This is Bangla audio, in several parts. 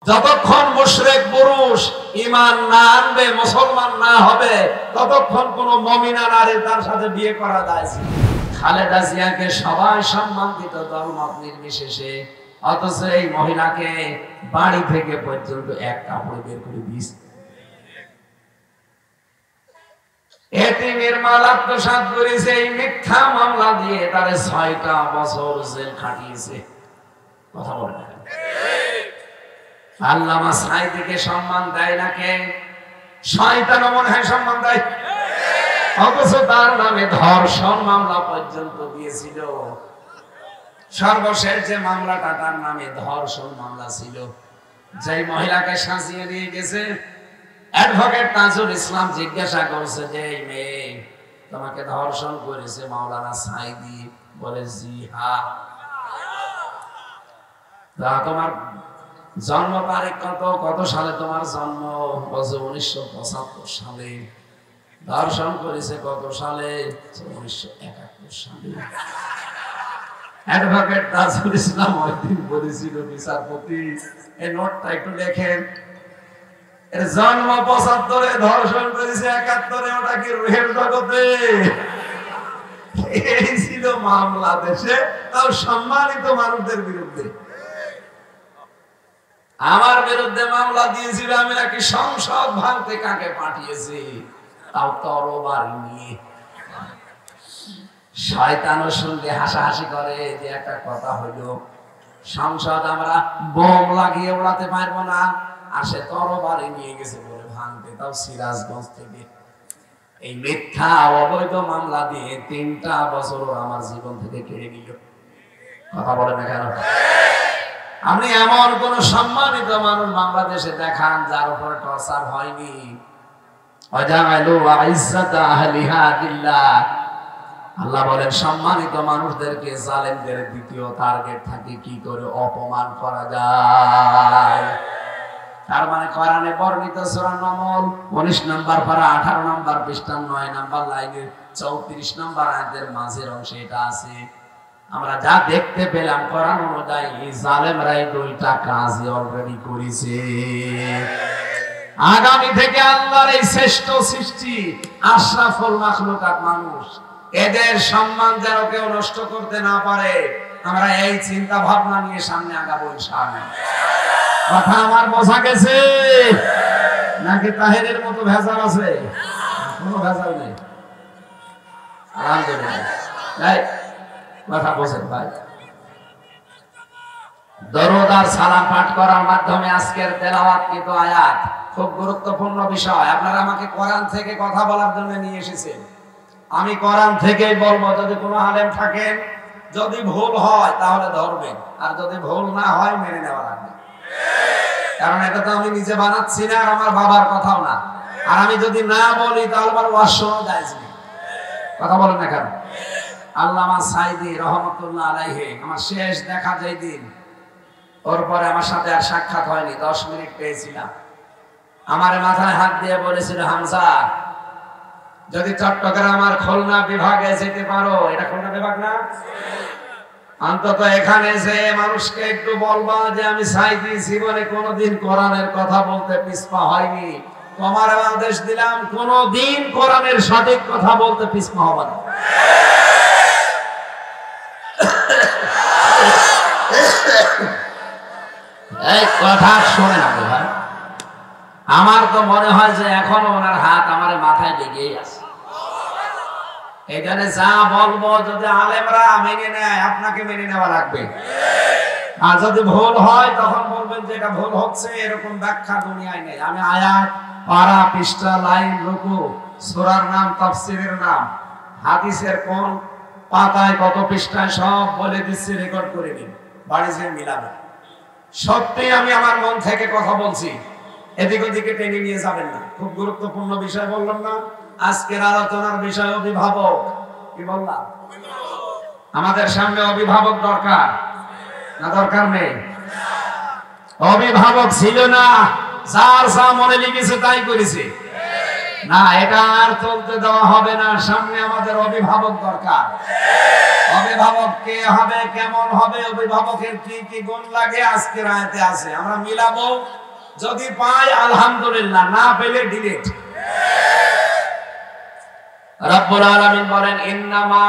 যতক্ষণ মুশরিক পুরুষ ঈমান না আনবে, মুসলমান না হবে, ততক্ষণ কোন মুমিনা নারী তার সাথে বিয়ে করা যায় না। খালেদা জিয়াকে সবাই সম্মান দিত দলমত নির্বিশেষে, অথচ এই মহিলাকে বাড়ি থেকে পর্যন্ত এক কাপড় বের করে দিয়েছে। এতিমের মাল আত্মসাৎ করেছে, এই মিথ্যা মামলা দিয়ে তারে ৬টা বছর জেল খাটিয়েছে। কথা বলে না আল্লামা সাঈদীকে সম্মান দেয় না কে? শয়তান মনে হয় সম্মান দেয়, অথচ তার নামে ধর্ষণ মামলা পর্যন্ত দিয়েছিল। সর্বশেষ যে মামলাটা তার নামে ধর্ষণ মামলা ছিল, যে মহিলাকে সাজিয়ে নিয়ে গেছে, অ্যাডভোকেট তাজুল ইসলাম জিজ্ঞাসা করছে যে এই মেয়ে তোমাকে ধর্ষণ করেছে মাওলানা সাঈদী? বলে জি হ্যাঁ। তোমার জন্ম তারিখ কত, কত সালে তোমার জন্ম? বলছে 1975 সালে। ধর্ষণ করেছে কত সালে? 1971 সালে। অ্যাডভোকেট তাজুল ইসলাম ওইদিন বলেছিল, বিচারপতি এই নোটটা একটু লেখেন, এর জন্ম 75-এ, ধর্ষণ করেছে 71-এ, ওটা কি রুহের জগতে? এই ছিল মামলা দেশে, তাও সম্মানিত মানুষদের বিরুদ্ধে। আমার বিরুদ্ধে মামলা দিয়েছিল, আমি নাকি সংসদ ভাঙতে কাকে পাঠিয়েছি, তাও তরবারি নিয়ে। শয়তানও শুনলে হাসাহাসি করে যে একটা কথা হইলো, সংসদ আমরা বোম লাগিয়ে উড়াতে পারবো না, আর সে তরবারি নিয়ে গেছে বলে ভাঙতে, তাও সিরাজগঞ্জ থেকে। এই মিথ্যা অবৈধ মামলা দিয়ে 3টা বছর আমার জীবন থেকে কেড়ে নিল। কথা বলে না কেন? আপনি এমন কোন সম্মানিত মানুষ বাংলাদেশে দেখান যার উপর টর্চার হয়নি? আল্লাহ বলেন সম্মানিত মানুষদেরকে জালেমদের দ্বিতীয় টার্গেট থাকে কি করে অপমান করা যায়। তার মানে কোরআনে বর্ণিত সূরা নামল 19 নম্বর পারা 18 নম্বর পৃষ্ঠা 9 নম্বর লাইনের 34 নম্বর আয়াতের মাঝের অংশে এটা আছে। আমরা যা দেখতে পেলাম কোরআন অনুযায়ী জালেমরাই 2টা কাজই অলরেডি করেছে। আগামী থেকে আল্লাহর এই শ্রেষ্ঠ সৃষ্টি আশরাফুল মাখলুকাত মানুষ, এদের সম্মান যেন কেউ নষ্ট করতে না পারে, আমরা এই চিন্তা ভাবনা নিয়ে সামনে আগাবো ইনশাআল্লাহ। কথা আমার বোঝা গেছে নাকি তাহেরের মতো ভেজাল আছে? কোনো ভেজাল নেই, আলহামদুলিল্লাহ। কথা বোঝেন ভাই। দরুদ আর সালাম পাঠ করার মাধ্যমে আজকের তেলাওয়াতকৃত আয়াত খুব গুরুত্বপূর্ণ বিষয়। আপনারা আমাকে কোরআন থেকে কথা বলার জন্য নিয়ে এসেছেন, আমি কোরআন থেকেই বলবো। যদি কোনো আলেম থাকেন, যদি ভুল হয় তাহলে ধরবেন, আর যদি ভুল না হয় মেনে নেওয়া লাগবে। কারণ এটা তো আমি নিজে বানাচ্ছি না, আর আমার বাবার কথাও না। আর আমি যদি না বলি তাহলে আমার ওয়াজ শোনা যায় না। কথা বলেন না কেন? আল্লামা সাঈদী রহমাতুল্লাহ আলাইহি আমার শেষ দেখা যেই দিন, ওর পরে আমার সাথে আর সাক্ষাৎ হয়নি, 10 মিনিট পেয়েছিলাম। আমার মাথায় হাত দিয়ে বলেছিল, হামজা যদি চট্টগ্রাম আর খুলনা বিভাগে যেতে পারো, এটা খুলনা বিভাগ না, অন্তত এখানে যে মানুষকে একটু বলবা যে আমি সাঈদী জীবনে কোনোদিন কোরআনের কথা বলতে পিছপা হয়নি, তোমার আদেশ দিলাম কোনোদিন কোরআনের সঠিক কথা বলতে পিছপা হবে না। এই কথা শোনে না ভাই, আমার তো মনে হয় যে এখনো ওনার হাত আমার মাথায় লেগেই আছে। এখানে যা বলবো যদি আলেমরা মেনে নেয়, আপনাকে মেনে নেওয়া লাগবে। আর যদি ভুল হয় তখন বলবেন যে এটা ভুল হচ্ছে, এরকম ব্যাখ্যা দুনিয়ায় নেই। আমি আয়াত, পারা, পৃষ্ঠা, লাইন, রুকু, সূরার নাম, তাফসীরের নাম, হাদিসের কোন পাতায় কত পৃষ্ঠায় সব বলে দিচ্ছি, রেকর্ড করে নিন, বাড়ি যেয়ে মিলাবেন। সত্যি আমি আমার মন থেকে কথা বলছি, এদিক ওদিকে টেনে নিয়ে যাবেন না। খুব গুরুত্বপূর্ণ বিষয় বললাম না? আজকের আলোচনার বিষয় অভিভাবক। কি বললাম? আমাদের সামনে অভিভাবক দরকার না দরকার নেই? অভিভাবক ছিল না, যার যা মনে লিখেছে তাই করেছে। না, এটা আর চলতে দেওয়া হবে না। সামনে আমাদের অভিভাবক দরকার। অভিভাবক কে হবে, কেমন হবে, অভিভাবকের কি কি গুণ লাগে আজকের আয়াতে আছে। আমরা মিলাবো, যদি পাই আলহামদুলিল্লাহ, না পেলে ডিলিট। রব্বুল আলামিন বলেন ইন্নামা,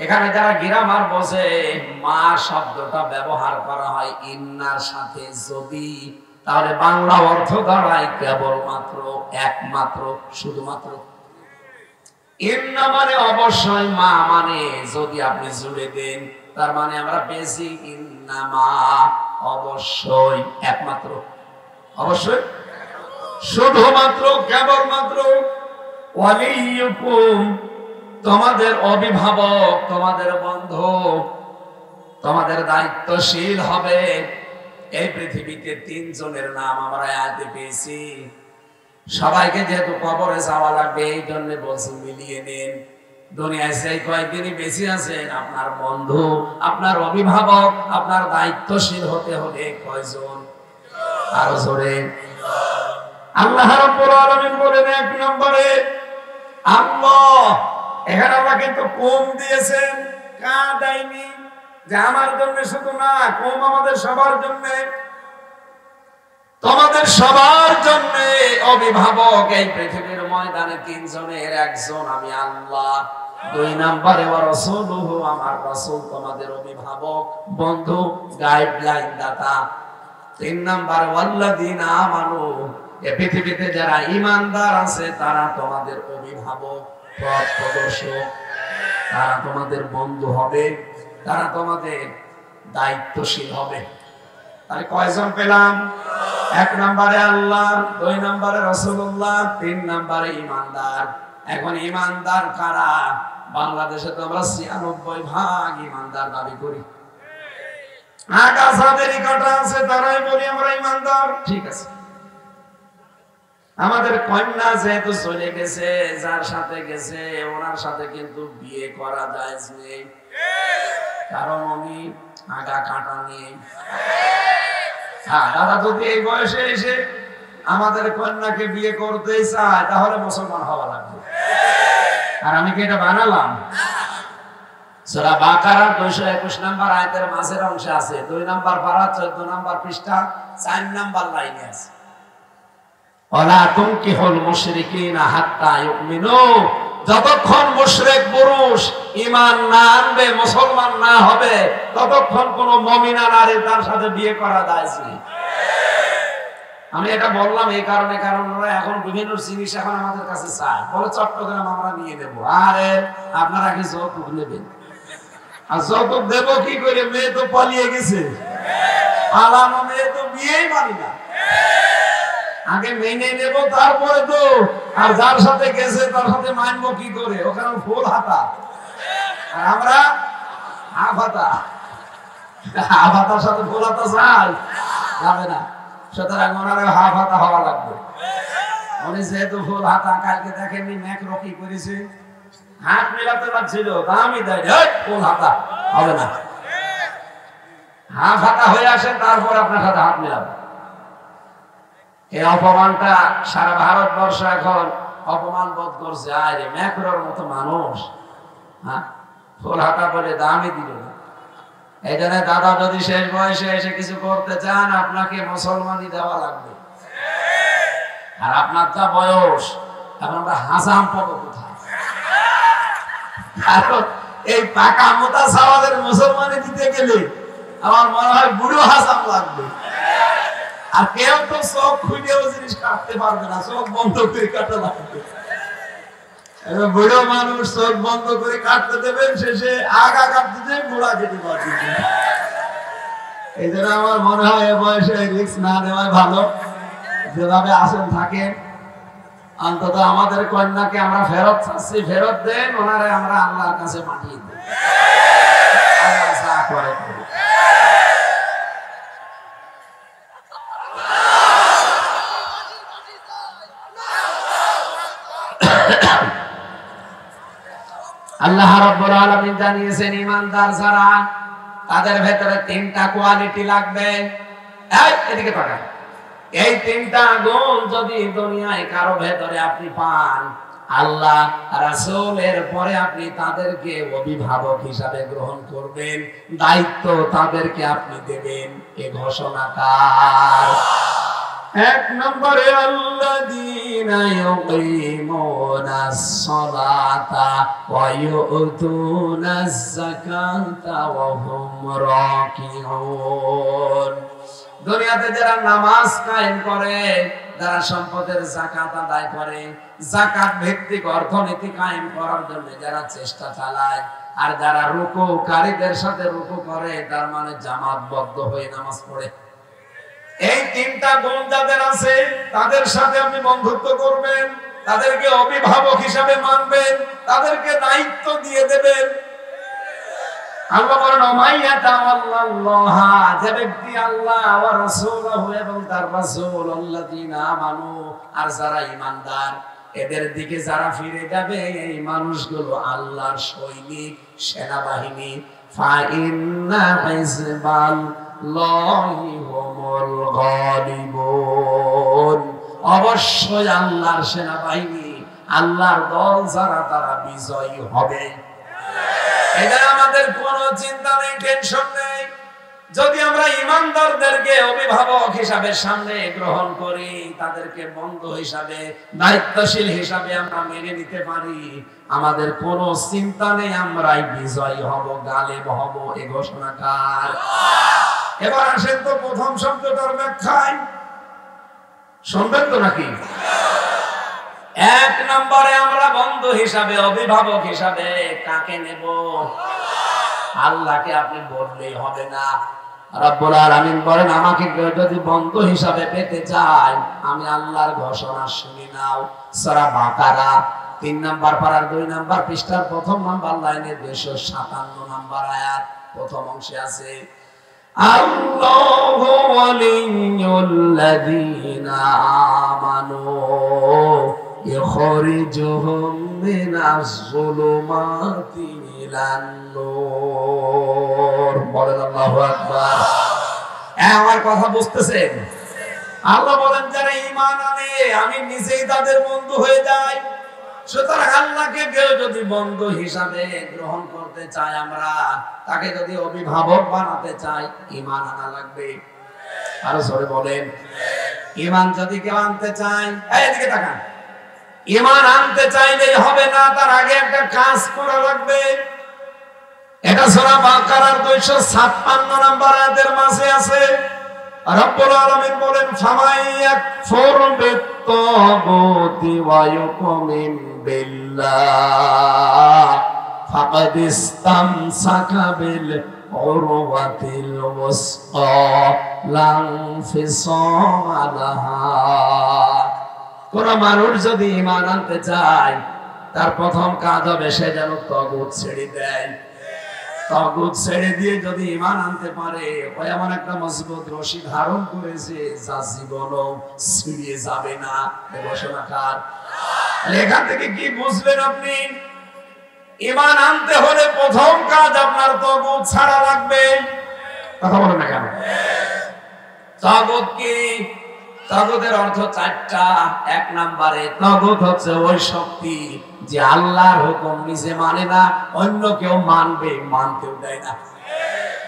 এখানে যারা গ্রামার বোঝে, মা শব্দটা ব্যবহার করা হয় ইন্নার সাথে যদি, তাহলে বাংলা অর্থ দাঁড়ায় কেবলমাত্র, একমাত্র, শুধুমাত্র। ইন্না মানে অবশ্যই, মা মানে যদি আপনি জুড়ে দেন, তার মানে আমরা বেশি ইন্নামা, অবশ্যই, একমাত্র, অবশ্যই, শুধুমাত্র, কেবলমাত্র। ওয়ালিয়ুকুম, তোমাদের অভিভাবক, তোমাদের বন্ধু, তোমাদের দায়িত্বশীল হবে। এই পৃথিবীতে তিনজনের নাম আমরা আয়াতে পেয়েছি। সবাইকে যেহেতু কবরে যাওয়া লাগবে, এই জন্য বলছি মিলিয়ে নিন। দুনিয়ায় সেই কয়েকদিনই বেশি আছেন, আপনার বন্ধু, আপনার অভিভাবক, আপনার দায়িত্বশীল হতে হলে কয়জন? আরো জোরে। আল্লাহ রাব্বুল আলামিন বলেন এক নম্বরে আল্লাহ। এখানে আল্লাহ কিন্তু কম দিয়েছেন, কা দেয়নি, যে আমার জন্য শুধু না, কম আমাদের সবার জন্য, তোমাদের সবার জন্য অভিভাবক। এই পৃথিবীর ময়দানে তিনজনের একজন আমি আল্লাহ। দুই নম্বরে ওয়া রাসূলুহু, আমার রাসূল তোমাদের অভিভাবক, বন্ধু, গাইডলাইন দাতা। তিন নম্বর ওয়াল্লাযীনা আমানু, এই পৃথিবীতে যারা ঈমানদার আছে তারা তোমাদের অভিভাবক, পথ প্রদর্শক, তারা তোমাদের বন্ধু হবে, তারা তোমাদের দায়িত্বশীল হবে। তাহলে কয়জন পেলাম? এক নম্বরে আল্লাহ, দুই নম্বরে রাসূলুল্লাহ, তিন নম্বরে ঈমানদার। এখন ঈমানদার কারা? বাংলাদেশে তো আমরা ৯৬% ঈমানদার দাবি করি। আকাশাদেরই কাটা আছে, তারাই বলি আমরা ঈমানদার। ঠিক আছে, আমাদের কন্যা যেহেতু চলে গেছে, যার সাথে গেছে ওনার সাথে কিন্তু বিয়ে করা জায়েজ নেই, কারণ উনি আগা কাটা নেই। দাদা যদি এই বয়সে এসে আমাদের কন্যাকে বিয়ে করতে চায়, তাহলে মুসলমান হওয়া লাগবে। আর আমি কি এটা বানালাম? সূরা বাকারা 221 নম্বর আয়াতের মাঝের অংশে আছে, 2 নম্বর পারা 14 নম্বর পৃষ্ঠা 4 নম্বর লাইনে আছে, ওয়ালা তুনকিহুল মুশরিকিনা হাত্তা ইউমিনু, যতক্ষণ মুশরিক পুরুষ ঈমান না আনবে, মুসলমান না হবে, ততক্ষণ কোন মুমিনা নারী তার সাথে বিয়ে করা জায়েজ নেই। আমি এটা বললাম এই কারণে, কারণ ওরা এখন বিভিন্ন জিনিস এখন আমাদের কাছে চায়, বলে চট্টগ্রাম আমরা নিয়ে নেব। আরে আপনারা কি যৌতুক নেবেন? আর যৌতুক দেব কি করে? মেয়ে তো পালিয়ে গেছে, পালানো মেয়ে তো বিয়েই মানি না। আগে মেনে নেব, তারপরে তো। আর যার সাথে গেছে তার সাথে মানবো কি করে? ওখানে ফুল হাতা, আর আমরা হাফ হাতা। হাফ হাতার সাথে ফুল হাতা চাই যাবে না, সুতরাং ওনার হাফ হাতা হওয়া লাগবে। উনি যেহেতু ফুল হাতা, কালকে দেখেননি ম্যাক্রো কি করেছে, হাত মেলাতে পারছিল, দামই দেয়, ফুল হাতা হবে না, হাফ হাতা হয়ে আসেন, তারপর আপনার সাথে হাত মেলাবে। এই অপমানটা সারা ভারতবর্ষ এখন অপমান বোধ করছে। আরে ম্যাক্রোর মতো মানুষ, হ্যাঁ, ফুল হাতা বলে দামই দিল না। এই জন্য দাদা যদি শেষ বয়সে এসে কিছু করতে চান, আপনাকে মুসলমানই দেওয়া লাগবে। আর আপনার যা বয়স, এখন আমরা হাসাম পাবো কোথায়? কারণ এই পাকা মোটা সাওয়াদের মুসলমানি দিতে গেলে আমার মনে হয় বুড়ো হাসাম লাগবে। আর কেউ তো চোখ খুঁজেও জিনিস কাটতে পারবে না, চোখ বন্ধ করে কাটা লাগবে। বুড়ো মানুষ চোখ বন্ধ করে কাটতে দেবেন, শেষে আগা কাটতে দেবেন, বুড়া কেটে পারবে। এই জন্য আমার মনে হয় এ বয়সে রিস্ক না নেওয়াই ভালো। যেভাবে আসেন থাকেন, অন্তত আমাদের কন্যাকে আমরা ফেরত চাচ্ছি, ফেরত দেন, ওনারে আমরা আল্লাহর কাছে পাঠিয়ে দেব। আল্লাহ যা করে করুক। আল্লাহ রাব্বুল আলামিন জানিয়েছেন ঈমানদার যারা, তাদের ভেতরে তিনটা কোয়ালিটি লাগবে। এই এদিকে তাকান, এই তিনটা গুণ যদি দুনিয়ায় কারো ভেতরে আপনি পান, আল্লাহ রাসূলের পরে আপনি তাদেরকে অভিভাবক হিসাবে গ্রহণ করবেন, দায়িত্ব তাদেরকে আপনি দেবেন। এই ঘোষণা কার? এক নম্বরে আল্লাযীনা ইউকিমুনাস সালাতা ওয়া ইউতুনাজ যাকাতা ওয়া হুম রাকিউন। দুনিয়াতে যারা নামাজ কায়েম করে, যারা সম্পদের যাকাত আদায় করে, যাকাত ভিত্তিক অর্থনীতি কায়েম করার জন্য যারা চেষ্টা চালায়, আর যারা রুকুকারীদের সাথে রুকু করে, তার মানে জামাতবদ্ধ হয়ে নামাজ পড়ে, এই তিনটা গুণ যাদের আছে তাদের সাথে আপনি বন্ধুত্ব করবেন, তাদেরকে অভিভাবক হিসাবে মানবেন, তাদেরকে দায়িত্ব দিয়ে দেবেন। আল্লাহ বলেন ওমাইয়াতাওয়াল্লাল্লাহ, যে ব্যক্তি আল্লাহ ওয়া রাসূলহু এবং তার রাসূল আল্লাযীনা আমানু, আর যারা ঈমানদার, এদের দিকে যারা ফিরে যাবে, এই মানুষগুলো আল্লাহর সৈনিক, সেনাবাহিনী। ফা ইন্না হিজবাল্লাহি হুমুল গালিবুন, অবশ্যই আল্লাহর সেনাবাহিনী, আল্লাহর দল যারা, তারা বিজয়ী হবে। এটা আমাদের কোনো চিন্তা নেই, টেনশন নেই। যদি আমরা ঈমানদারদেরকে অভিভাবক হিসাবে সামনে গ্রহণ করি, তাদেরকে বন্ধু হিসাবে, দায়িত্বশীল হিসাবে আমরা মেনে নিতে পারি, আমাদের কোনো চিন্তা নেই, আমরাই বিজয়ী হব, গালেব হব। এই ঘোষণা কার? এবার আসেন তো প্রথম শব্দটার ব্যাখ্যায়, শুনবেন তো নাকি? এক নম্বরে আমরা বন্ধু হিসাবে, অভিভাবক হিসাবে কাকে নেব? আল্লাহকে আপনি বললেই হবে না। রব্বুল আলামিন বলেন, আমাকে কেউ যদি বন্ধু হিসাবে পেতে চায়, আমি আল্লাহর ঘোষণা শুনে নাও। সূরা বাকারা 3 নম্বর পারার 2 নম্বর পৃষ্ঠার প্রথম নম্বর লাইনে 257 নম্বর আয়াত, প্রথম অংশে আছে, আল্লাহু ওয়ালিয়ুল্লাযীনা আমানু ইখরিজুহুম মিনাজ যুলুমাতি ইলান নূর। বলেন আল্লাহু আকবার। আমার কথা বুঝতেছেন? আল্লাহ বলেন, যারা ঈমান আনে আমি নিজেই তাদের বন্ধু হয়ে যাই। সুতরাং আল্লাহকে কেউ যদি বন্ধু হিসাবে গ্রহণ করতে চায়, আমরা তাকে যদি অভিভাবক বানাতে চাই, ঈমান আনা লাগবে। আরো জোরে বলেন, ঈমান যদি কেউ আনতে চায়, এদিকে তাকান, ঈমান আনতে চাইলেই হবে না, তার আগে একটা কাজ করা লাগবে। এটা সূরা বাকারার 256 নম্বর আয়াতের মাঝে আছে। রব্বুল আলামিন বলেন, ফামাইয়াকফুর বিত-তাগুতি ওয়া ইউমিন বিল্লাহ ফাকাদ ইসতামসাকা বিল উরওয়াতিল ওয়াসকা লা ইনফিসামা লাহা। কোন মানুষ যদি ঈমান আনতে চায়, তার প্রথম কাজ হবে সে যেন তাগুত ছেড়ে দেয়। তাগুত ছেড়ে দিয়ে যদি ঈমান আনতে পারে, ওই এমন একটা মজবুত রশি ধারণ করেছে, যা জীবনও ছিঁড়ে যাবে না। ঘোষণা কার? এখান থেকে কি বুঝলেন আপনি? ঈমান আনতে হলে প্রথম কাজ আপনার তাগুত ছাড়া লাগবে। কথা বলেন না কেন? তাগুত কি? তাগুতের অর্থ 4টা। এক নম্বরে তাগুত হচ্ছে ওই শক্তি যে আল্লাহর হুকুম নিজে মানে না, অন্য কেউ মানবে, মানতেও দেয় না।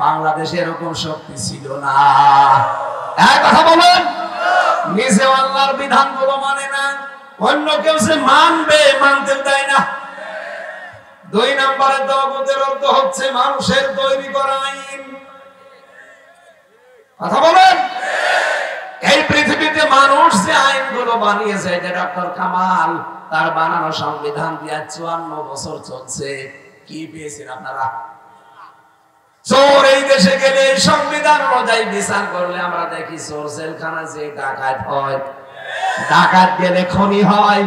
বাংলাদেশে এরকম শক্তি ছিল না। এক কথা বলেন, নিজে আল্লাহর বিধানগুলো মানে না, অন্য কেউ সে মানবে, মানতেও দেয় না। 2 নম্বরে তাগুতের অর্থ হচ্ছে মানুষের তৈরি করা আইন। কথা বলেন, এই পৃথিবীতে মানুষ যে আইনগুলো বানিয়েছে, যে ডক্টর কামাল তার বানানো সংবিধান দিয়ে 54 বছর চলছে, কি পেয়েছেন আপনারা? চোর এই দেশে গেলে সংবিধান অনুযায়ী বিচার করলে আমরা দেখি চোর জেলখানা যে ডাকাত হয়, ডাকাত গেলে খনি হয়,